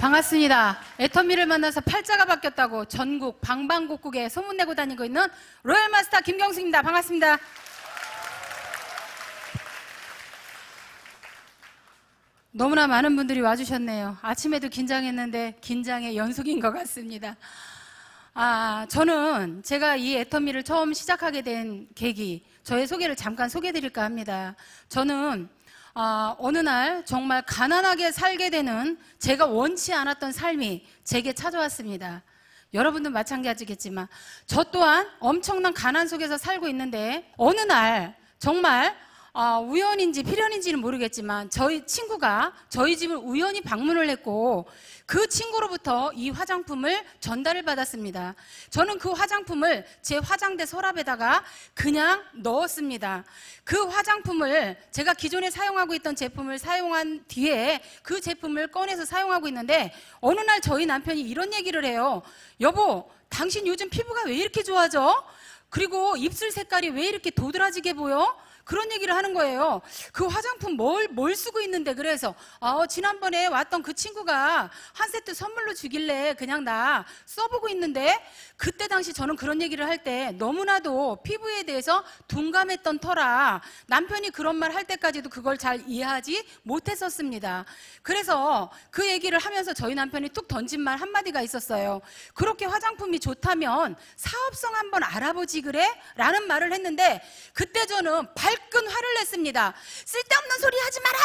반갑습니다. 애터미를 만나서 팔자가 바뀌었다고 전국 방방곡곡에 소문내고 다니고 있는 로얄마스터 김경수입니다. 반갑습니다. 너무나 많은 분들이 와주셨네요. 아침에도 긴장했는데 긴장의 연속인 것 같습니다. 저는 제가 이 애터미를 처음 시작하게 된 계기, 저의 소개를 잠깐 소개해드릴까 합니다. 저는 어느 날 정말 가난하게 살게 되는 제가 원치 않았던 삶이 제게 찾아왔습니다. 여러분도 마찬가지겠지만 저 또한 엄청난 가난 속에서 살고 있는데 어느 날 정말 우연인지 필연인지는 모르겠지만 저희 친구가 저희 집을 우연히 방문을 했고 그 친구로부터 이 화장품을 전달을 받았습니다. 저는 그 화장품을 제 화장대 서랍에다가 그냥 넣었습니다. 그 화장품을 제가 기존에 사용하고 있던 제품을 사용한 뒤에 그 제품을 꺼내서 사용하고 있는데 어느 날 저희 남편이 이런 얘기를 해요. 여보, 당신 요즘 피부가 왜 이렇게 좋아져? 그리고 입술 색깔이 왜 이렇게 도드라지게 보여? 그런 얘기를 하는 거예요. 그 화장품 뭘 쓰고 있는데 그래서 지난번에 왔던 그 친구가 한 세트 선물로 주길래 그냥 나 써보고 있는데 그때 당시 저는 그런 얘기를 할 때 너무나도 피부에 대해서 둔감했던 터라 남편이 그런 말 할 때까지도 그걸 잘 이해하지 못했었습니다. 그래서 그 얘기를 하면서 저희 남편이 툭 던진 말 한마디가 있었어요. 그렇게 화장품이 좋다면 사업성 한번 알아보지 그래? 라는 말을 했는데 그때 저는 발끈 화를 냈습니다. 쓸데없는 소리 하지 마라!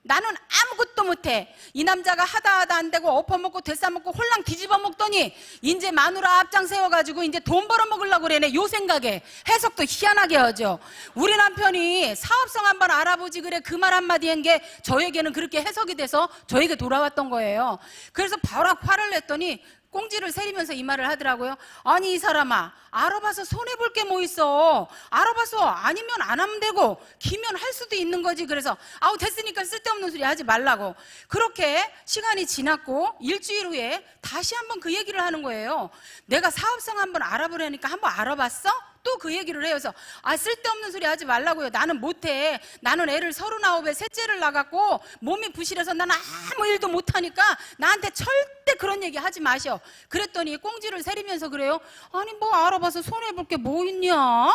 나는 아무것도 못해. 이 남자가 하다 안 되고 엎어먹고 되싸먹고 홀랑 뒤집어 먹더니 이제 마누라 앞장 세워가지고 이제 돈 벌어먹으려고 그러네. 요 생각에 해석도 희한하게 하죠. 우리 남편이 사업성 한번 알아보지 그래 그 말 한마디 한 게 저에게는 그렇게 해석이 돼서 저에게 돌아왔던 거예요. 그래서 바로 화를 냈더니 꽁지를 세리면서 이 말을 하더라고요. 아니 이 사람아, 알아봐서 손해볼 게 뭐 있어. 알아봐서 아니면 안 하면 되고 기면 할 수도 있는 거지. 그래서 됐으니까 쓸데없는 소리 하지 말라고. 그렇게 시간이 지났고 일주일 후에 다시 한번 그 얘기를 하는 거예요. 내가 사업성 한번 알아보려니까 한번 알아봤어? 또 그 얘기를 해요. 그래서 쓸데없는 소리 하지 말라고요. 나는 못해. 나는 애를 39에 셋째를 낳았고 몸이 부실해서 나는 아무 일도 못하니까 나한테 절대 그런 얘기 하지 마셔. 그랬더니 꽁지를 세리면서 그래요. 아니 뭐 알아봐서 손해볼 게 뭐 있냐?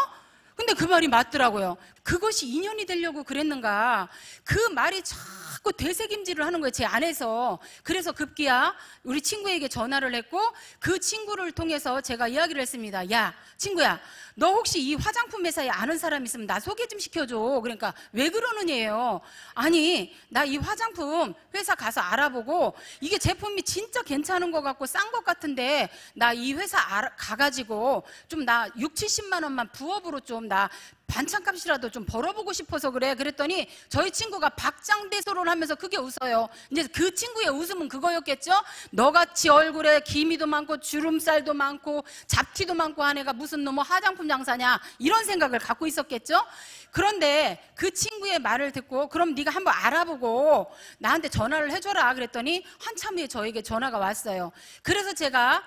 근데 그 말이 맞더라고요. 그것이 인연이 되려고 그랬는가. 그 말이 자꾸 되새김질을 하는 거예요, 제 안에서. 그래서 급기야 우리 친구에게 전화를 했고 그 친구를 통해서 제가 이야기를 했습니다. 야 친구야, 너 혹시 이 화장품 회사에 아는 사람 있으면 나 소개 좀 시켜줘. 그러니까 왜 그러느냐예요. 아니 나 이 화장품 회사 가서 알아보고 이게 제품이 진짜 괜찮은 것 같고 싼 것 같은데 나 이 회사 가가지고 좀 나 6, 70만 원만 부업으로 좀 나 반찬값이라도 좀 벌어보고 싶어서 그래. 그랬더니 저희 친구가 박장대소를 하면서 크게 웃어요. 이제 그 친구의 웃음은 그거였겠죠? 너같이 얼굴에 기미도 많고 주름살도 많고 잡티도 많고 한 애가 무슨 놈의 화장품 장사냐 이런 생각을 갖고 있었겠죠? 그런데 그 친구의 말을 듣고 그럼 네가 한번 알아보고 나한테 전화를 해줘라 그랬더니 한참 후에 저에게 전화가 왔어요. 그래서 제가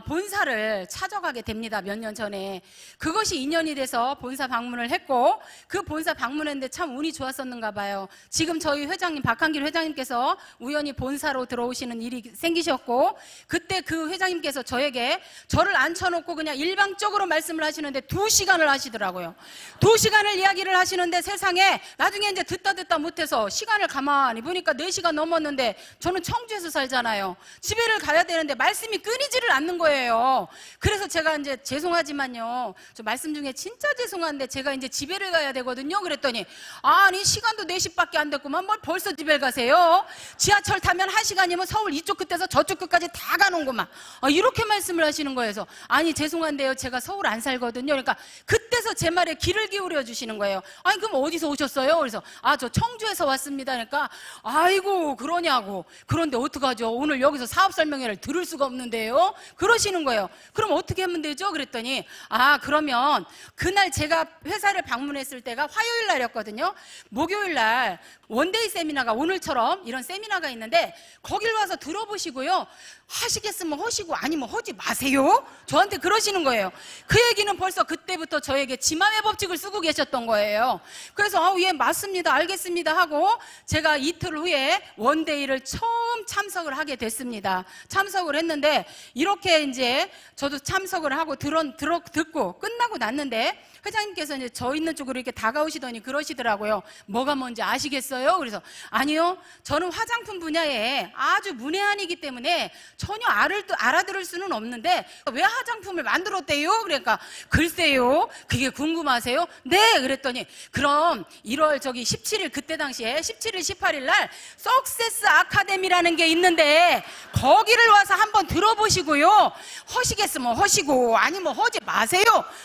본사를 찾아가게 됩니다. 몇 년 전에. 그것이 인연이 돼서 본사 방문을 했고 그 본사 방문했는데 참 운이 좋았었는가 봐요. 지금 저희 회장님 박한길 회장님께서 우연히 본사로 들어오시는 일이 생기셨고 그때 그 회장님께서 저를 앉혀놓고 그냥 일방적으로 말씀을 하시는데 2시간을 하시더라고요. 2시간을 이야기를 하시는데 세상에 나중에 이제 듣다 못해서 시간을 가만히 보니까 4시간 넘었는데 저는 청주에서 살잖아요. 집에를 가야 되는데 말씀이 끊이지를 않는 거예요. 그래서 제가 이제 죄송하지만요. 저 말씀 중에 진짜 죄송한데 제가 이제 집에를 가야 되거든요. 그랬더니 아니 시간도 4시밖에 안 됐구만 뭘 벌써 집에 가세요? 지하철 타면 1시간이면 서울 이쪽 끝에서 저쪽 끝까지 다 가는구만. 이렇게 말씀을 하시는 거예요. 아니 죄송한데요. 제가 서울 안 살거든요. 그러니까 그때서 제 말에 귀를 기울여 주시는 거예요. 아니 그럼 어디서 오셨어요? 그래서 저 청주에서 왔습니다. 그러니까 아이고 그러냐고. 그런데 어떡하죠? 오늘 여기서 사업 설명회를 들을 수가 없는데요. 그러시는 거예요. 그럼 어떻게 하면 되죠? 그랬더니 그러면 그날 제가 회사 회사를 방문했을 때가 화요일 날이었거든요. 목요일 날 원데이 세미나가 오늘처럼 이런 세미나가 있는데 거길 와서 들어보시고요. 하시겠으면 하시고 아니면 하지 마세요. 저한테 그러시는 거예요. 그 얘기는 벌써 그때부터 저에게 지맘의 법칙을 쓰고 계셨던 거예요. 그래서 예 맞습니다 알겠습니다 하고 제가 이틀 후에 원데이를 처음 참석을 하게 됐습니다. 참석을 했는데 이렇게 이제 저도 참석을 하고 듣고 끝나고 났는데 회장님께서 이제 저 있는 쪽으로 이렇게 다가오시더니 그러시더라고요. 뭐가 뭔지 아시겠어요? 그래서 아니요, 저는 화장품 분야에 아주 문외한이기 때문에 전혀 알아들을 수는 없는데 왜 화장품을 만들었대요? 그러니까 글쎄요, 그게 궁금하세요? 네, 그랬더니 그럼 1월 17일 그때 당시에 17일 18일 날 석세스 아카데미라는 게 있는데 거기를 와서 한번 들어보시고요. 하시겠으면 하시고 아니면 하지 마세요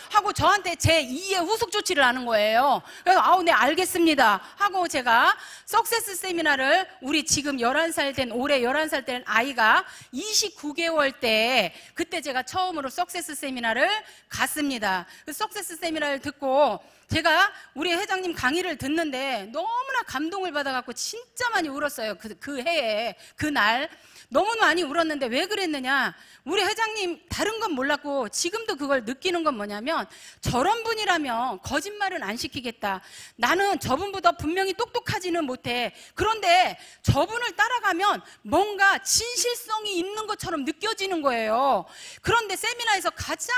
하고 저한테 제 2의 후속 조치를 하는 거예요. 그래서 아우 네 알겠습니다 하고 제가 석세스 세미나를 우리 지금 11살 된 올해 11살 된 아이가 29개월 때 그때 제가 처음으로 석세스 세미나를 갔습니다. 그 석세스 세미나를 듣고 제가 우리 회장님 강의를 듣는데 너무나 감동을 받아갖고 진짜 많이 울었어요. 그 해에 그날 너무 많이 울었는데 왜 그랬느냐, 우리 회장님 다른 건 몰랐고 지금도 그걸 느끼는 건 뭐냐면 저런 분이라면 거짓말은 안 시키겠다. 나는 저분보다 분명히 똑똑하지는 못해. 그런데 저분을 따라가면 뭔가 진실성이 있는 것처럼 느껴지는 거예요. 그런데 세미나에서 가장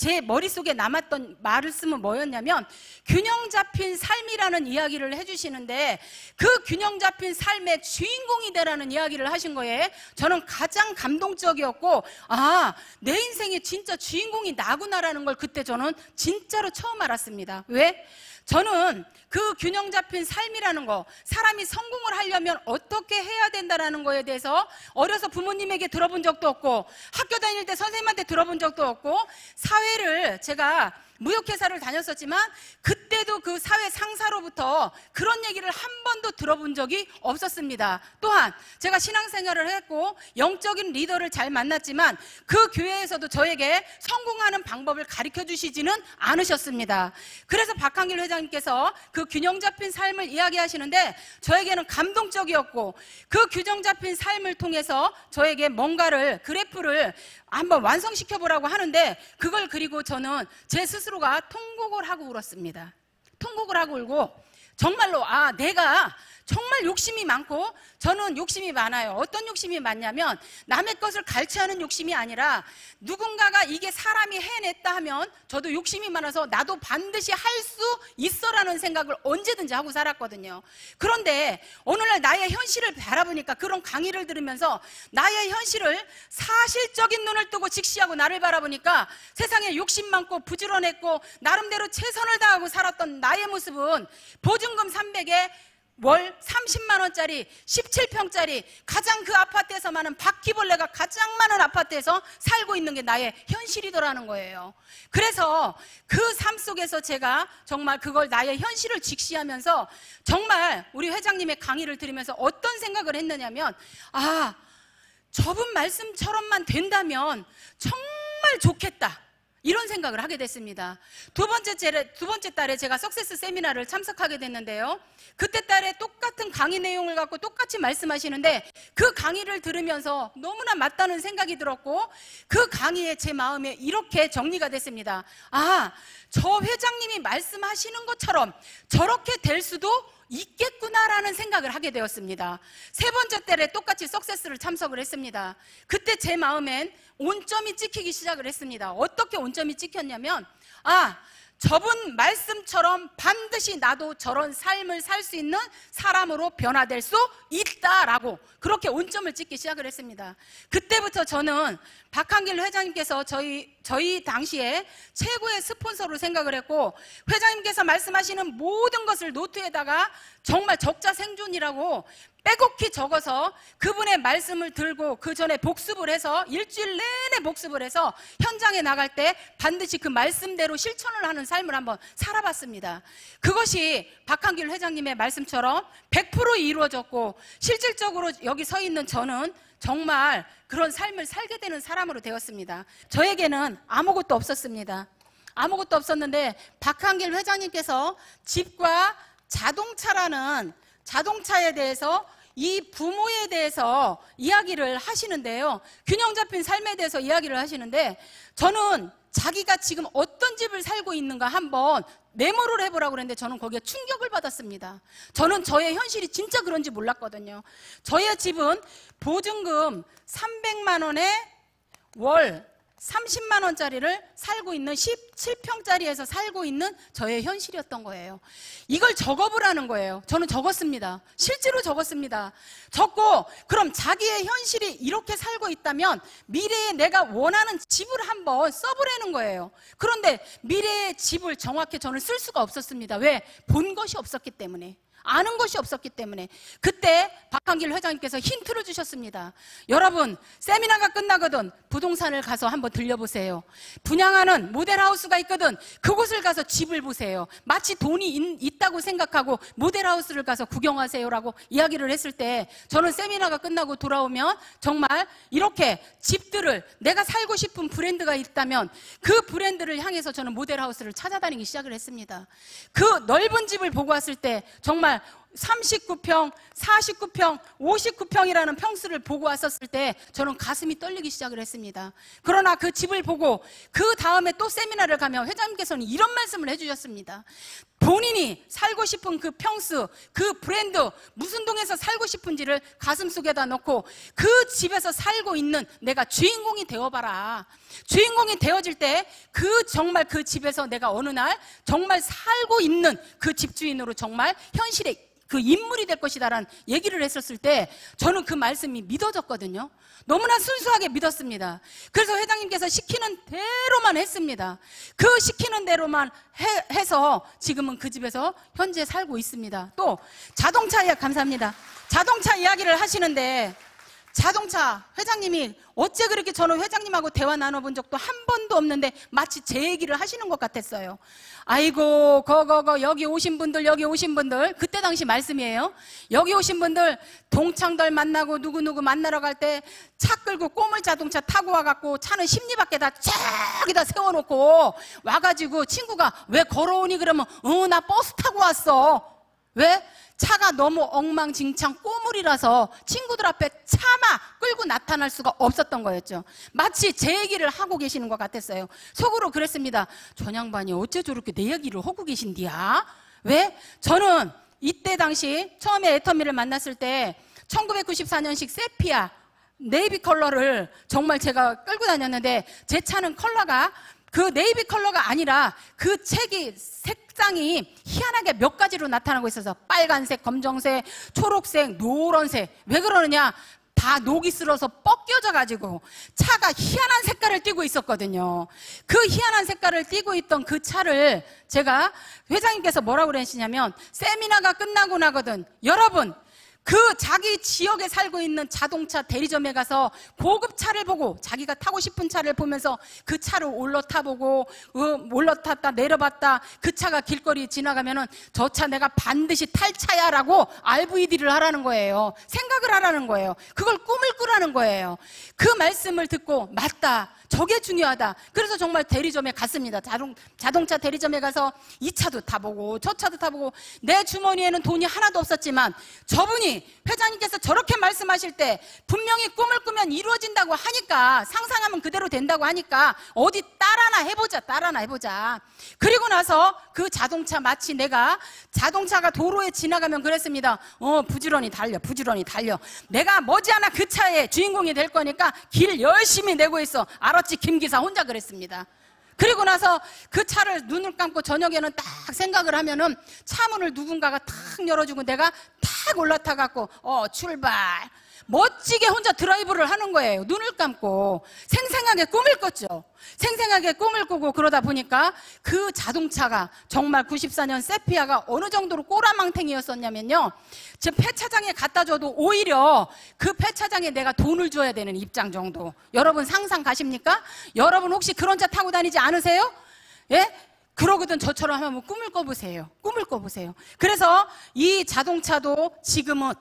제 머릿속에 남았던 말씀은 뭐였냐면 균형 잡힌 삶이라는 이야기를 해주시는데 그 균형 잡힌 삶의 주인공이 되라는 이야기를 하신 거예요. 저는 가장 감동적이었고 아, 내 인생의 진짜 주인공이 나구나라는 걸 그때 저는 진짜로 처음 알았습니다. 왜? 저는 그 균형 잡힌 삶이라는 거, 사람이 성공을 하려면 어떻게 해야 된다는 거에 대해서 어려서 부모님에게 들어본 적도 없고 학교 다닐 때 선생님한테 들어본 적도 없고 사회를 제가 무역회사를 다녔었지만 그때도 그 사회 상사로부터 그런 얘기를 한 번도 들어본 적이 없었습니다. 또한 제가 신앙생활을 했고 영적인 리더를 잘 만났지만 그 교회에서도 저에게 성공하는 방법을 가르쳐 주시지는 않으셨습니다. 그래서 박한길 회장님께서 그 균형 잡힌 삶을 이야기하시는데 저에게는 감동적이었고 그 균형 잡힌 삶을 통해서 저에게 뭔가를 그래프를 한번 완성시켜 보라고 하는데 그걸 그리고 저는 제 스스로가 통곡을 하고 울었습니다. 통곡을 하고 울고 정말로 아, 내가 정말 욕심이 많고 저는 욕심이 많아요. 어떤 욕심이 많냐면 남의 것을 갈취하는 욕심이 아니라 누군가가 이게 사람이 해냈다 하면 저도 욕심이 많아서 나도 반드시 할 수 있어라는 생각을 언제든지 하고 살았거든요. 그런데 오늘날 나의 현실을 바라보니까 그런 강의를 들으면서 나의 현실을 사실적인 눈을 뜨고 직시하고 나를 바라보니까 세상에 욕심 많고 부지런했고 나름대로 최선을 다하고 살았던 나의 모습은 보증금 300에 월 30만 원짜리 17평짜리 가장 그 아파트에서 많은 바퀴벌레가 가장 많은 아파트에서 살고 있는 게 나의 현실이더라는 거예요. 그래서 그 삶 속에서 제가 정말 그걸 나의 현실을 직시하면서 정말 우리 회장님의 강의를 들으면서 어떤 생각을 했느냐면 아, 저분 말씀처럼만 된다면 정말 좋겠다, 이런 생각을 하게 됐습니다. 두 번째 달에 제가 석세스 세미나를 참석하게 됐는데요. 그때 달에 똑같은 강의 내용을 갖고 똑같이 말씀하시는데 그 강의를 들으면서 너무나 맞다는 생각이 들었고 그 강의에 제 마음에 이렇게 정리가 됐습니다. 아, 저 회장님이 말씀하시는 것처럼 저렇게 될 수도 있겠구나라는 생각을 하게 되었습니다. 세 번째 달에 똑같이 석세스를 참석을 했습니다. 그때 제 마음엔 온점이 찍히기 시작을 했습니다. 어떻게 온점이 찍혔냐면 아, 저분 말씀처럼 반드시 나도 저런 삶을 살 수 있는 사람으로 변화될 수 있다라고 그렇게 온점을 찍기 시작을 했습니다. 그때부터 저는 박한길 회장님께서 저희 당시에 최고의 스폰서로 생각을 했고 회장님께서 말씀하시는 모든 것을 노트에다가 정말 적자생존이라고 빼곡히 적어서 그분의 말씀을 들고 그 전에 복습을 해서 일주일 내내 복습을 해서 현장에 나갈 때 반드시 그 말씀대로 실천을 하는 삶을 한번 살아봤습니다. 그것이 박한길 회장님의 말씀처럼 100% 이루어졌고 실질적으로 여기 서 있는 저는 정말 그런 삶을 살게 되는 사람으로 되었습니다. 저에게는 아무것도 없었습니다. 아무것도 없었는데 박한길 회장님께서 집과 자동차라는 자동차에 대해서 이 부모에 대해서 이야기를 하시는데요. 균형 잡힌 삶에 대해서 이야기를 하시는데 저는 자기가 지금 어떤 집을 살고 있는가 한번 메모를 해보라고 그랬는데 저는 거기에 충격을 받았습니다. 저는 저의 현실이 진짜 그런지 몰랐거든요. 저의 집은 보증금 300만 원에 월 30만 원짜리를 살고 있는 17평짜리에서 살고 있는 저의 현실이었던 거예요. 이걸 적어보라는 거예요. 저는 적었습니다. 실제로 적었습니다. 적고 그럼 자기의 현실이 이렇게 살고 있다면 미래에 내가 원하는 집을 한번 써보라는 거예요. 그런데 미래의 집을 정확히 저는 쓸 수가 없었습니다. 왜? 본 것이 없었기 때문에. 아는 것이 없었기 때문에. 그때 박한길 회장님께서 힌트를 주셨습니다. 여러분, 세미나가 끝나거든 부동산을 가서 한번 들려보세요. 분양하는 모델하우스가 있거든 그곳을 가서 집을 보세요. 마치 돈이 있다고 생각하고 모델하우스를 가서 구경하세요라고 이야기를 했을 때 저는 세미나가 끝나고 돌아오면 정말 이렇게 집들을 내가 살고 싶은 브랜드가 있다면 그 브랜드를 향해서 저는 모델하우스를 찾아다니기 시작을 했습니다. 그 넓은 집을 보고 왔을 때 정말 39평, 49평, 59평이라는 평수를 보고 왔었을 때 저는 가슴이 떨리기 시작을 했습니다. 그러나 그 집을 보고 그 다음에 또 세미나를 가면 회장님께서는 이런 말씀을 해주셨습니다. 본인이 살고 싶은 그 평수, 그 브랜드, 무슨 동에서 살고 싶은지를 가슴속에다 넣고 그 집에서 살고 있는 내가 주인공이 되어봐라. 주인공이 되어질 때 정말 그 집에서 내가 어느 날 정말 살고 있는 그 집주인으로 정말 현실에 그 인물이 될 것이다라는 얘기를 했었을 때 저는 그 말씀이 믿어졌거든요. 너무나 순수하게 믿었습니다. 그래서 회장님께서 시키는 대로만 했습니다. 그 시키는 대로만 해서 지금은 그 집에서 현재 살고 있습니다. 또 자동차 이야기 감사합니다. 자동차 이야기를 하시는데 자동차 회장님이 어째 그렇게 저는 회장님하고 대화 나눠본 적도 한 번도 없는데 마치 제 얘기를 하시는 것 같았어요. 아이고 여기 오신 분들 그때 당시 말씀이에요. 여기 오신 분들 동창들 만나고 누구누구 만나러 갈 때 차 끌고 꼬물 자동차 타고 와갖고 차는 심리밖에다 저기다 세워놓고 와가지고 친구가 왜 걸어오니 그러면 나 버스 타고 왔어. 왜? 차가 너무 엉망진창 꼬물이라서 친구들 앞에 차마 끌고 나타날 수가 없었던 거였죠. 마치 제 얘기를 하고 계시는 것 같았어요. 속으로 그랬습니다. 전양반이 어째 저렇게 내 얘기를 하고 계신디야? 왜? 저는 이때 당시 처음에 애터미를 만났을 때 1994년식 세피아 네이비 컬러를 정말 제가 끌고 다녔는데 제 차는 컬러가 그 네이비 컬러가 아니라 그 책이 색상이 희한하게 몇 가지로 나타나고 있어서 빨간색, 검정색, 초록색, 노란색. 왜 그러느냐? 다 녹이 슬어서 벗겨져 가지고 차가 희한한 색깔을 띠고 있었거든요. 그 희한한 색깔을 띠고 있던 그 차를 제가 회장님께서 뭐라고 그러시냐면 세미나가 끝나고 나거든 여러분 그 자기 지역에 살고 있는 자동차 대리점에 가서 고급 차를 보고 자기가 타고 싶은 차를 보면서 그 차를 올라타보고 올라탔다 내려봤다 그 차가 길거리 지나가면은 저 차 내가 반드시 탈 차야 라고 RVD를 하라는 거예요. 생각을 하라는 거예요. 그걸 꿈을 꾸라는 거예요. 그 말씀을 듣고 맞다. 저게 중요하다. 그래서 정말 대리점에 갔습니다. 자동차 대리점에 가서 이 차도 타보고 저 차도 타보고 내 주머니에는 돈이 하나도 없었지만 저분이 회장님께서 저렇게 말씀하실 때 분명히 꿈을 꾸면 이루어진다고 하니까 상상하면 그대로 된다고 하니까 어디 따라나 해보자. 그리고 나서 그 자동차 마치 내가 자동차가 도로에 지나가면 그랬습니다. 부지런히 달려. 내가 머지않아 그 차의 주인공이 될 거니까 길 열심히 내고 있어. 알았지 김기사 혼자 그랬습니다. 그리고 나서 그 차를 눈을 감고 저녁에는 딱 생각을 하면은 차문을 누군가가 탁 열어주고 내가 탁 올라타갖고 출발 멋지게 혼자 드라이브를 하는 거예요. 눈을 감고 생생하게 꿈을 꿨죠. 생생하게 꿈을 꾸고 그러다 보니까 그 자동차가 정말 94년 세피아가 어느 정도로 꼬라망탱이였었냐면요. 제 폐차장에 갖다 줘도 오히려 그 폐차장에 내가 돈을 줘야 되는 입장 정도. 여러분 상상 가십니까? 여러분 혹시 그런 차 타고 다니지 않으세요? 예? 그러거든 저처럼 한번 꿈을 꿔보세요. 그래서 이 자동차도 지금은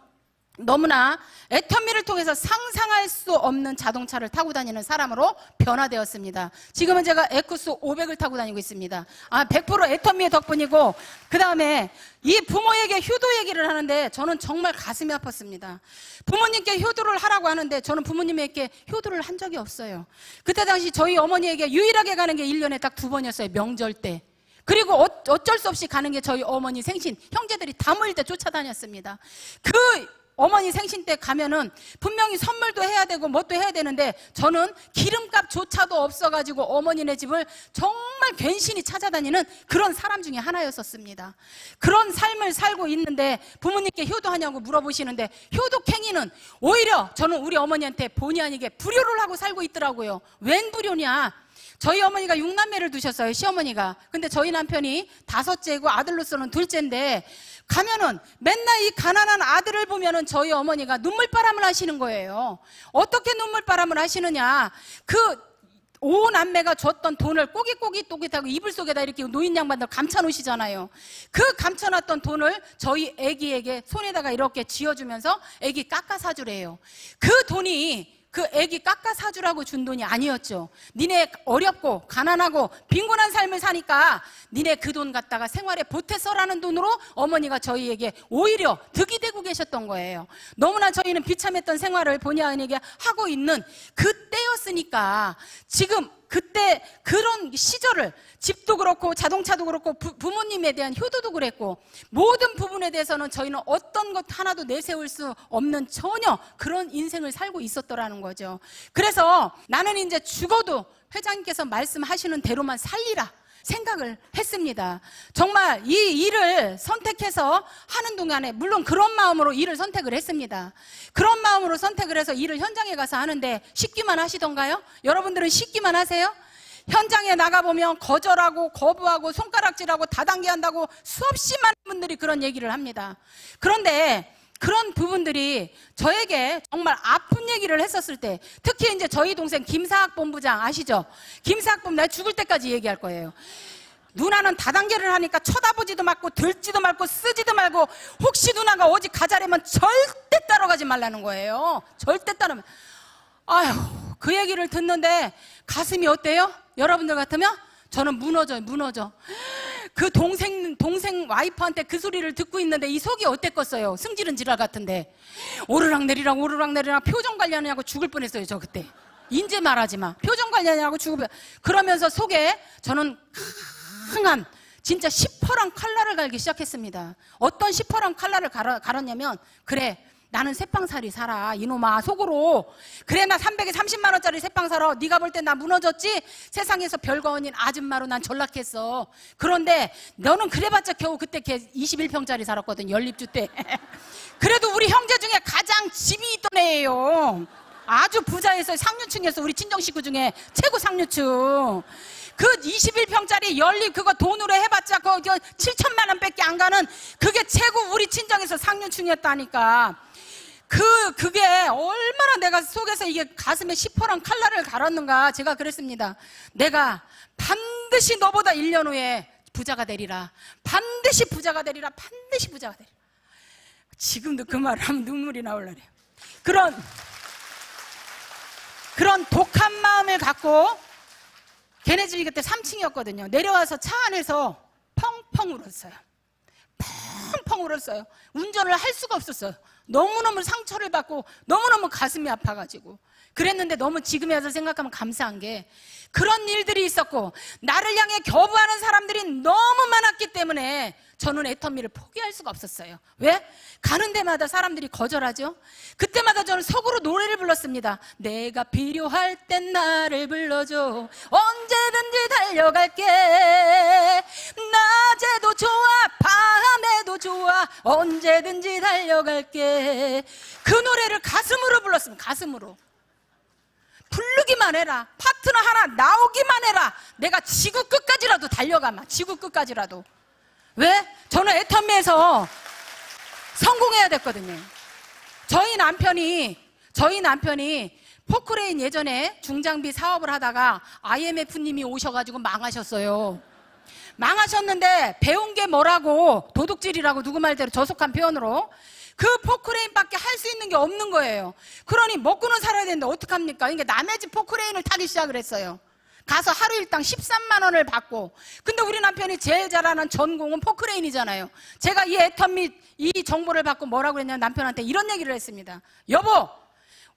너무나 애터미를 통해서 상상할 수 없는 자동차를 타고 다니는 사람으로 변화되었습니다. 지금은 제가 에쿠스 500을 타고 다니고 있습니다. 100% 애터미의 덕분이고, 그 다음에 이 부모에게 효도 얘기를 하는데 저는 정말 가슴이 아팠습니다. 부모님께 효도를 하라고 하는데 저는 부모님에게 효도를 한 적이 없어요. 그때 당시 저희 어머니에게 유일하게 가는 게 1년에 딱 2번이었어요. 명절 때. 그리고 어쩔 수 없이 가는 게 저희 어머니 생신, 형제들이 다 모일 때 쫓아다녔습니다. 그 어머니 생신 때 가면은 분명히 선물도 해야 되고 뭣도 해야 되는데 저는 기름값조차도 없어가지고 어머니네 집을 정말 괜시니 찾아다니는 그런 사람 중에 하나였었습니다. 그런 삶을 살고 있는데 부모님께 효도하냐고 물어보시는데, 효도행위는 오히려 저는 우리 어머니한테 본의 아니게 불효를 하고 살고 있더라고요. 웬 불효냐? 저희 어머니가 6남매를 두셨어요, 시어머니가. 근데 저희 남편이 5째고 아들로서는 2째인데 가면은 맨날 이 가난한 아들을 보면은 저희 어머니가 눈물바람을 하시는 거예요. 어떻게 눈물바람을 하시느냐? 그 5남매가 줬던 돈을 꼬깃꼬깃하고 이불 속에다 이렇게 노인 양반들 감춰 놓으시잖아요. 그 감춰놨던 돈을 저희 애기에게 손에다가 이렇게 쥐어주면서 애기 깎아 사주래요. 그 돈이 그 애기 깎아 사주라고 준 돈이 아니었죠. 니네 어렵고 가난하고 빈곤한 삶을 사니까 니네 그 돈 갖다가 생활에 보태 써라는 돈으로 어머니가 저희에게 오히려 득이 되고 계셨던 거예요. 너무나 저희는 비참했던 생활을 본의 아니게 하고 있는 그때였으니까 지금 그때 그런 시절을 집도 그렇고 자동차도 그렇고 부모님에 대한 효도도 그랬고 모든 부분에 대해서는 저희는 어떤 것 하나도 내세울 수 없는 전혀 그런 인생을 살고 있었더라는 거죠. 그래서 나는 이제 죽어도 회장님께서 말씀하시는 대로만 살리라 생각을 했습니다. 정말 이 일을 선택해서 하는 동안에 물론 그런 마음으로 일을 선택을 했습니다. 그런 마음으로 선택을 해서 일을 현장에 가서 하는데 쉽기만 하시던가요? 여러분들은 쉽기만 하세요? 현장에 나가보면 거절하고 거부하고 손가락질하고 다단계한다고 수없이 많은 분들이 그런 얘기를 합니다. 그런데 그런 부분들이 저에게 정말 아픈 얘기를 했었을 때, 특히 이제 저희 동생 김사학 본부장 아시죠? 김사학 본부장, 내가 죽을 때까지 얘기할 거예요. 누나는 다단계를 하니까 쳐다보지도 말고 들지도 말고 쓰지도 말고 혹시 누나가 어디 가자려면 절대 따라가지 말라는 거예요. 절대 따라가면. 아휴, 그 얘기를 듣는데 가슴이 어때요? 여러분들 같으면? 저는 무너져요, 무너져. 그 동생 와이프한테 그 소리를 듣고 있는데 이 속이 어땠겠어요? 승질은 지랄 같은데. 오르락내리락 오르락내리락 표정 관리하느냐고 죽을 뻔했어요, 저 그때. 인제 말하지 마. 표정 관리하느냐고 죽을 뻔. 그러면서 속에 저는 강한 진짜 시퍼런 칼날을 갈기 시작했습니다. 어떤 시퍼런 칼날을 갈았냐면, 그래 나는 새빵살이 살아 이놈아 속으로. 그래 나 330만 원짜리 새빵 살아. 네가 볼 때 나 무너졌지? 세상에서 별거 아닌 아줌마로 난 전락했어. 그런데 너는 그래봤자 겨우 그때 걔 21평짜리 살았거든, 연립주 때. 그래도 우리 형제 중에 가장 집이 있던 애예요. 아주 부자였어요. 상류층이었어. 우리 친정 식구 중에 최고 상류층. 그 21평짜리 연립 그거 돈으로 해봤자 그거 7천만 원 밖에 안 가는 그게 최고 우리 친정에서 상류층이었다니까. 그게 얼마나 내가 속에서 이게 가슴에 시퍼런 칼날을 갈았는가. 제가 그랬습니다. 내가 반드시 너보다 1년 후에 부자가 되리라. 반드시 부자가 되리라. 반드시 부자가 되리라. 지금도 그 말을 하면 눈물이 나올라 그래요. 그런 독한 마음을 갖고 걔네 집이 그때 3층이었거든요. 내려와서 차 안에서 펑펑 울었어요. 펑펑 울었어요. 운전을 할 수가 없었어요. 너무너무 상처를 받고 너무너무 가슴이 아파가지고. 그랬는데 너무 지금에 와서 생각하면 감사한 게 그런 일들이 있었고 나를 향해 겨부하는 사람들이 너무 많았기 때문에 저는 애터미를 포기할 수가 없었어요. 왜? 가는 데마다 사람들이 거절하죠. 그때마다 저는 속으로 노래를 불렀습니다. 내가 필요할 땐 나를 불러줘. 언제든지 달려갈게. 낮에도 좋아 밤에도 좋아 언제든지 달려갈게. 그 노래를 가슴으로 불렀습니다. 가슴으로. 부르기만 해라. 파트너 하나 나오기만 해라. 내가 지구 끝까지라도 달려가마. 지구 끝까지라도. 왜? 저는 애터미에서 성공해야 됐거든요. 저희 남편이 포크레인 예전에 중장비 사업을 하다가 IMF님이 오셔가지고 망하셨어요. 망하셨는데 배운 게 뭐라고, 도둑질이라고 누구 말대로 저속한 표현으로 그 포크레인밖에 할 수 있는 게 없는 거예요. 그러니 먹고는 살아야 되는데 어떡합니까? 그러니까 남의 집 포크레인을 타기 시작을 했어요. 가서 하루 일당 13만 원을 받고. 근데 우리 남편이 제일 잘하는 전공은 포크레인이잖아요. 제가 이 애텀 및 이 정보를 받고 뭐라고 그랬냐면 남편한테 이런 얘기를 했습니다. 여보,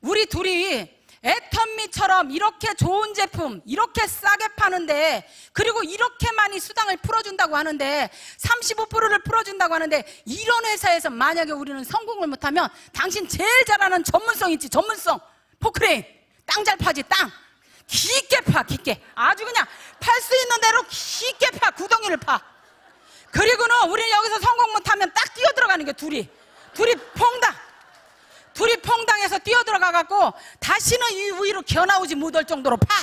우리 둘이 애텀미처럼 이렇게 좋은 제품 이렇게 싸게 파는데, 그리고 이렇게 많이 수당을 풀어준다고 하는데, 35%를 풀어준다고 하는데, 이런 회사에서 만약에 우리는 성공을 못하면 당신 제일 잘하는 전문성 있지, 전문성 포크레인 땅 잘 파지. 땅 깊게 파, 깊게. 아주 그냥 팔 수 있는 대로 깊게 파, 구덩이를 파. 그리고는 우리는 여기서 성공 못하면 딱 뛰어들어가는 게 둘이 퐁당해서 뛰어들어가갖고 다시는 이 위로 겨나오지 못할 정도로 파.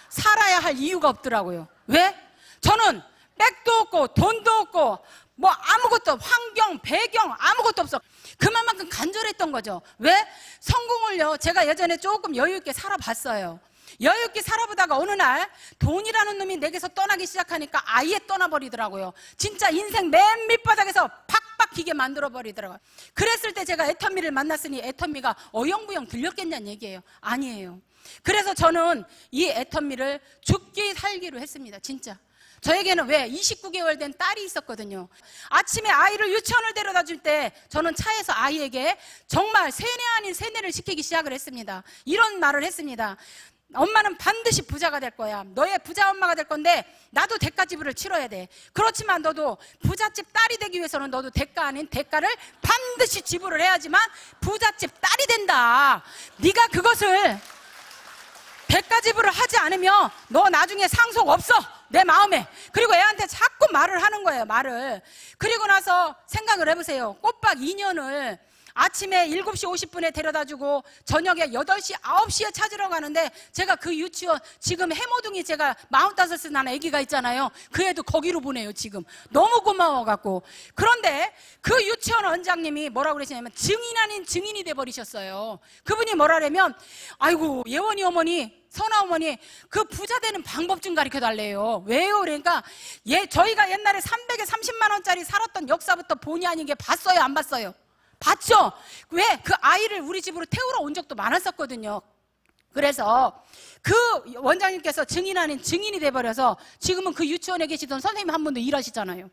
살아야 할 이유가 없더라고요. 왜? 저는 백도 없고 돈도 없고 뭐 아무것도, 환경, 배경 아무것도 없어. 그만큼 간절했던 거죠. 왜? 성공을요, 제가 예전에 조금 여유있게 살아봤어요. 여유있게 살아보다가 어느 날 돈이라는 놈이 내게서 떠나기 시작하니까 아예 떠나버리더라고요. 진짜 인생 맨 밑바닥에서 팍팍 기게 만들어버리더라고요. 그랬을 때 제가 애터미를 만났으니 애터미가 어영부영 들렸겠냐는 얘기예요. 아니에요. 그래서 저는 이 애터미를 죽기 살기로 했습니다. 진짜. 저에게는 왜 29개월 된 딸이 있었거든요. 아침에 아이를 유치원을 데려다 줄 때 저는 차에서 아이에게 정말 세뇌 아닌 세뇌를 시키기 시작을 했습니다. 이런 말을 했습니다. 엄마는 반드시 부자가 될 거야. 너의 부자 엄마가 될 건데 나도 대가 지불을 치러야 돼. 그렇지만 너도 부잣집 딸이 되기 위해서는 너도 대가 아닌 대가를 반드시 지불을 해야지만 부잣집 딸이 된다. 네가 그것을 대가 지불을 하지 않으면 너 나중에 상속 없어, 내 마음에. 그리고 애한테 자꾸 말을 하는 거예요, 말을. 그리고 나서 생각을 해보세요. 꼬박 2년을 아침에 7시 50분에 데려다주고 저녁에 8시, 9시에 찾으러 가는데, 제가 그 유치원, 지금 해모둥이 제가 45살 난 아기가 있잖아요. 그 애도 거기로 보내요, 지금. 너무 고마워갖고. 그런데 그 유치원 원장님이 뭐라고 그러시냐면 증인 아닌 증인이 돼버리셨어요. 그분이 뭐라냐면, 아이고, 예원이 어머니, 선아 어머니, 그 부자 되는 방법 좀 가르쳐 달래요. 왜요? 그러니까 저희가 옛날에 300에 30만 원짜리 살았던 역사부터 본의 아니게 봤어요, 안 봤어요? 봤죠? 왜? 그 아이를 우리 집으로 태우러 온 적도 많았었거든요. 그래서 그 원장님께서 증인 아닌 증인이 돼버려서 지금은 그 유치원에 계시던 선생님 한 분도 일하시잖아요.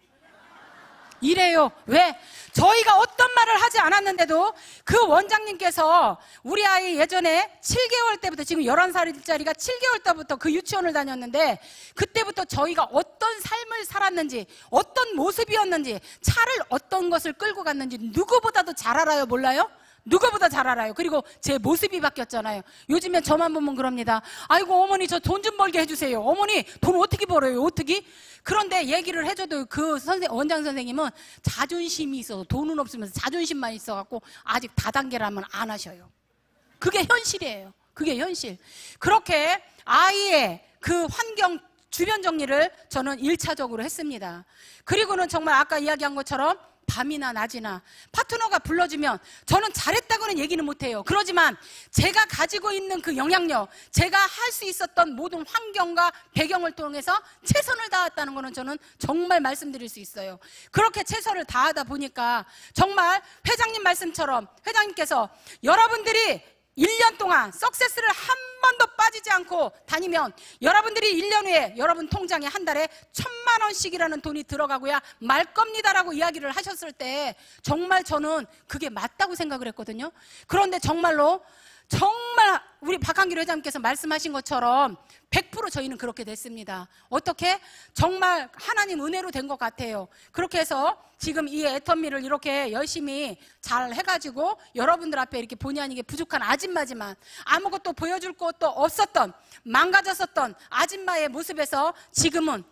이래요. 왜? 저희가 어떤 말을 하지 않았는데도 그 원장님께서 우리 아이 예전에 7개월 때부터, 지금 11살짜리가 7개월 때부터 그 유치원을 다녔는데, 그때부터 저희가 어떤 삶을 살았는지, 어떤 모습이었는지, 차를 어떤 것을 끌고 갔는지 누구보다도 잘 알아요. 몰라요? 누구보다 잘 알아요. 그리고 제 모습이 바뀌었잖아요. 요즘엔 저만 보면 그럽니다. 아이고 어머니, 저 돈 좀 벌게 해주세요. 어머니 돈 어떻게 벌어요? 어떻게? 그런데 얘기를 해줘도 그 원장 선생님은 자존심이 있어서, 돈은 없으면서 자존심만 있어갖고 아직 다단계라면 안 하셔요. 그게 현실이에요. 그게 현실. 그렇게 아이의 그 환경 주변 정리를 저는 1차적으로 했습니다. 그리고는 정말 아까 이야기한 것처럼 밤이나 낮이나 파트너가 불러주면 저는 잘했다고는 얘기는 못해요. 그러지만 제가 가지고 있는 그 영향력, 제가 할 수 있었던 모든 환경과 배경을 통해서 최선을 다했다는 거는 저는 정말 말씀드릴 수 있어요. 그렇게 최선을 다하다 보니까 정말 회장님 말씀처럼, 회장님께서 여러분들이 1년 동안 석세스를 한 번도 빠지지 않고 다니면 여러분들이 1년 후에 여러분 통장에 한 달에 1,000만 원씩이라는 돈이 들어가고야 말 겁니다라고 이야기를 하셨을 때 정말 저는 그게 맞다고 생각을 했거든요. 그런데 정말로 정말 우리 박한길 회장님께서 말씀하신 것처럼 100% 저희는 그렇게 됐습니다. 어떻게? 정말 하나님 은혜로 된 것 같아요. 그렇게 해서 지금 이 애터미를 이렇게 열심히 잘 해가지고 여러분들 앞에 이렇게 본의 아니게 부족한 아줌마지만, 아무것도 보여줄 것도 없었던, 망가졌었던 아줌마의 모습에서 지금은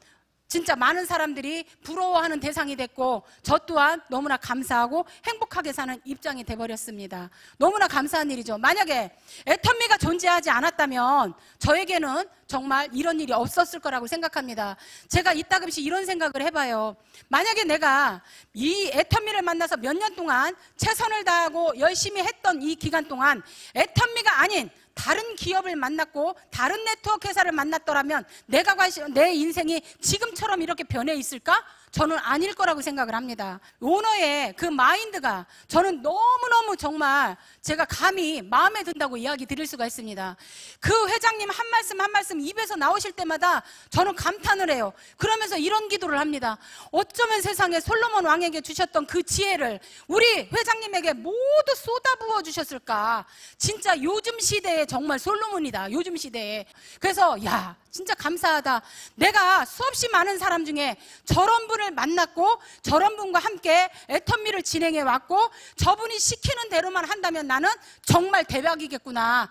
진짜 많은 사람들이 부러워하는 대상이 됐고, 저 또한 너무나 감사하고 행복하게 사는 입장이 돼버렸습니다. 너무나 감사한 일이죠. 만약에 애터미가 존재하지 않았다면 저에게는 정말 이런 일이 없었을 거라고 생각합니다. 제가 이따금씩 이런 생각을 해봐요. 만약에 내가 이 애터미를 만나서 몇 년 동안 최선을 다하고 열심히 했던 이 기간 동안 애터미가 아닌 다른 기업을 만났고 다른 네트워크 회사를 만났더라면 내 인생이 지금처럼 이렇게 변해 있을까? 저는 아닐 거라고 생각을 합니다. 오너의 그 마인드가 저는 너무너무 정말 제가 감히 마음에 든다고 이야기 드릴 수가 있습니다. 그 회장님 한 말씀 한 말씀 입에서 나오실 때마다 저는 감탄을 해요. 그러면서 이런 기도를 합니다. 어쩌면 세상에 솔로몬 왕에게 주셨던 그 지혜를 우리 회장님에게 모두 쏟아부어 주셨을까? 진짜 요즘 시대에 정말 솔로몬이다. 요즘 시대에. 그래서 야, 진짜 감사하다. 내가 수없이 많은 사람 중에 저런 분을 만났고 저런 분과 함께 애터미를 진행해 왔고 저분이 시키는 대로만 한다면 나는 정말 대박이겠구나.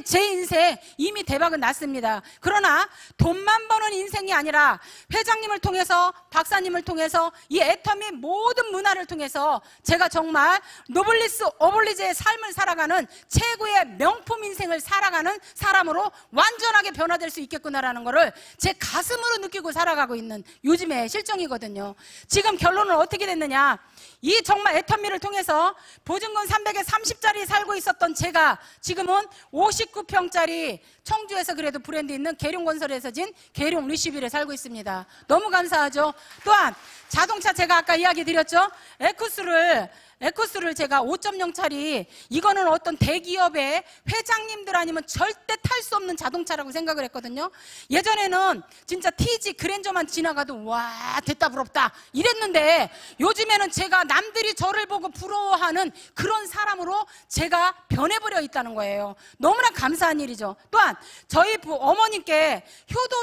제 인생 이미 대박은 났습니다. 그러나 돈만 버는 인생이 아니라 회장님을 통해서 박사님을 통해서 이 애터미 모든 문화를 통해서 제가 정말 노블리스 오블리제의 삶을 살아가는 최고의 명품 인생을 살아가는 사람으로 완전하게 변화될 수 있겠구나 라는 거를 제 가슴으로 느끼고 살아가고 있는 요즘의 실정이거든요. 지금 결론은 어떻게 됐느냐? 이 정말 애터미를 통해서 보증금 300에 30짜리 살고 있었던 제가 지금은 59평짜리 청주에서 그래도 브랜드 있는 계룡건설에서 진 계룡 리시빌에 살고 있습니다. 너무 감사하죠. 또한 자동차 제가 아까 이야기 드렸죠. 에쿠스를 제가 5.0짜리 이거는 어떤 대기업의 회장님들 아니면 절대 탈 수 없는 자동차라고 생각을 했거든요. 예전에는 진짜 TG 그랜저만 지나가도 와 됐다 부럽다 이랬는데 요즘에는 제가 남들이 저를 보고 부러워하는 그런 사람으로 제가 변해버려 있다는 거예요. 너무나 감사한 일이죠. 또한 저희 어머님께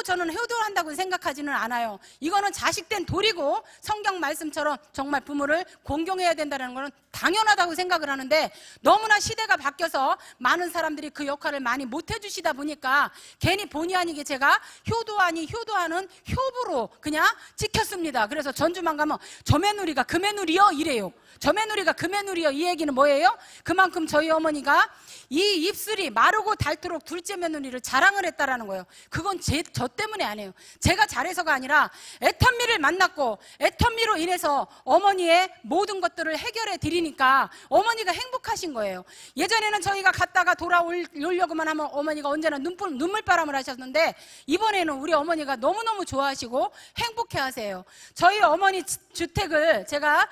저는 효도를 한다고 생각하지는 않아요. 이거는 자식된 도리고 성경 말씀처럼 정말 부모를 공경해야 된다는 거는 당연하다고 생각을 하는데 너무나 시대가 바뀌어서 많은 사람들이 그 역할을 많이 못 해주시다 보니까 괜히 본의 아니게 제가 효도하는 효부로 그냥 찍혔습니다. 그래서 전주만 가면 저매누리가 금매누리요 이래요. 저매누리가 금매누리요 이 얘기는 뭐예요? 그만큼 저희 어머니가 이 입술이 마르고 닳도록 둘째 며느리를 자랑을 했다라는 거예요. 그건 저 때문에 아니에요. 제가 잘해서가 아니라 애터미를 만났고 애터미로 인해서 어머니의 모든 것들을 해결해 드리니까 어머니가 행복하신 거예요. 예전에는 저희가 갔다가 돌아오려고만 하면 어머니가 언제나 눈물바람을 하셨는데 이번에는 우리 어머니가 너무너무 좋아하시고 행복해 하세요. 저희 어머니 주택을 제가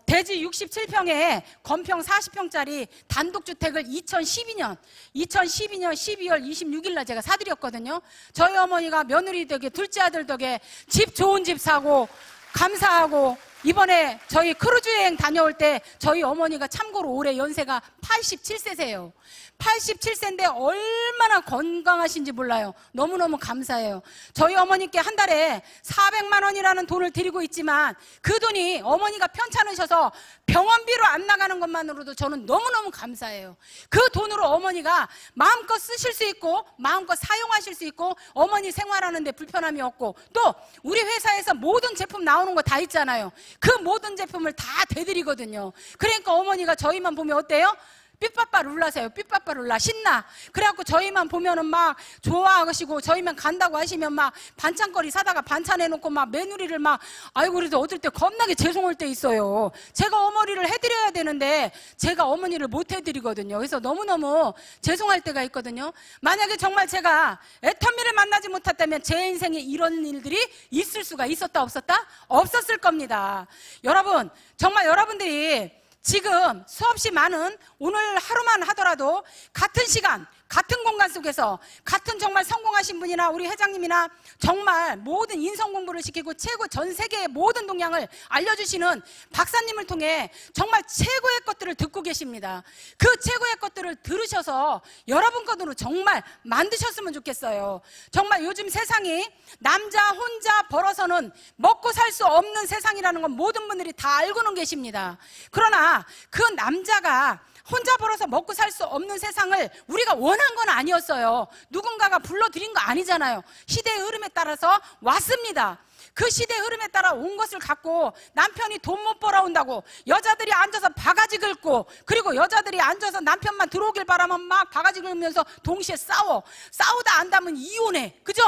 대지 67평에 건평 40평짜리 단독주택을 2012년 12월 26일 날 제가 사드렸거든요. 저희 어머니가 며느리 덕에 둘째 아들 덕에 집 좋은 집 사고 감사하고 이번에 저희 크루즈 여행 다녀올 때 저희 어머니가 참고로 올해 연세가 87세세요. 87세인데 얼마나 건강하신지 몰라요. 너무너무 감사해요. 저희 어머니께 한 달에 400만 원이라는 돈을 드리고 있지만 그 돈이 어머니가 편찮으셔서 병원비로 안 나가는 것만으로도 저는 너무너무 감사해요. 그 돈으로 어머니가 마음껏 쓰실 수 있고 마음껏 사용하실 수 있고 어머니 생활하는데 불편함이 없고 또 우리 회사에서 모든 제품 나오는 거 다 있잖아요. 그 모든 제품을 다 대드리거든요. 그러니까 어머니가 저희만 보면 어때요? 삐빠빠 룰라세요. 삐빠빠 룰라 신나. 그래갖고 저희만 보면은 막 좋아하시고 저희만 간다고 하시면 막 반찬거리 사다가 반찬해놓고 막 며느리를 막 아이고 그래도 어떨 때 겁나게 죄송할 때 있어요. 제가 어머니를 해드려야 되는데 제가 어머니를 못 해드리거든요. 그래서 너무너무 죄송할 때가 있거든요. 만약에 정말 제가 애터미를 만나지 못했다면 제 인생에 이런 일들이 있을 수가 있었다 없었다? 없었을 겁니다. 여러분 정말 여러분들이 지금 수없이 많은 오늘 하루만 하더라도 같은 시간 같은 공간 속에서 같은 정말 성공하신 분이나 우리 회장님이나 정말 모든 인성 공부를 시키고 최고 전 세계의 모든 동향을 알려주시는 박사님을 통해 정말 최고의 것들을 듣고 계십니다. 그 최고의 것들을 들으셔서 여러분 것으로 정말 만드셨으면 좋겠어요. 정말 요즘 세상이 남자 혼자 벌어서는 먹고 살 수 없는 세상이라는 건 모든 분들이 다 알고는 계십니다. 그러나 그 남자가 혼자 벌어서 먹고 살 수 없는 세상을 우리가 원한 건 아니었어요. 누군가가 불러들인 거 아니잖아요. 시대의 흐름에 따라서 왔습니다. 그 시대의 흐름에 따라 온 것을 갖고 남편이 돈 못 벌어온다고 여자들이 앉아서 바가지 긁고 그리고 여자들이 앉아서 남편만 들어오길 바라면 막 바가지 긁으면서 동시에 싸우다 안다면 이혼해. 그죠?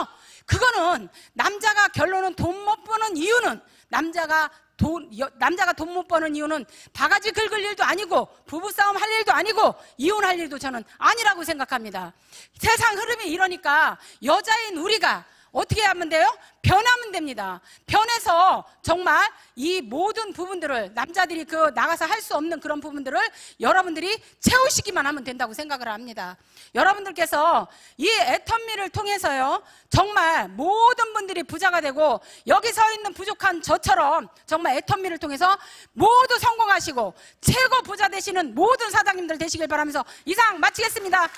그거는 남자가 결론은 돈 못 버는 이유는 남자가 남자가 돈 못 버는 이유는 바가지 긁을 일도 아니고 부부싸움 할 일도 아니고 이혼할 일도 저는 아니라고 생각합니다. 세상 흐름이 이러니까 여자인 우리가 어떻게 하면 돼요? 변하면 됩니다. 변해서 정말 이 모든 부분들을 남자들이 나가서 할 수 없는 그런 부분들을 여러분들이 채우시기만 하면 된다고 생각을 합니다. 여러분들께서 이 애터미를 통해서요 정말 모든 분들이 부자가 되고 여기 서 있는 부족한 저처럼 정말 애터미를 통해서 모두 성공하시고 최고 부자 되시는 모든 사장님들 되시길 바라면서 이상 마치겠습니다.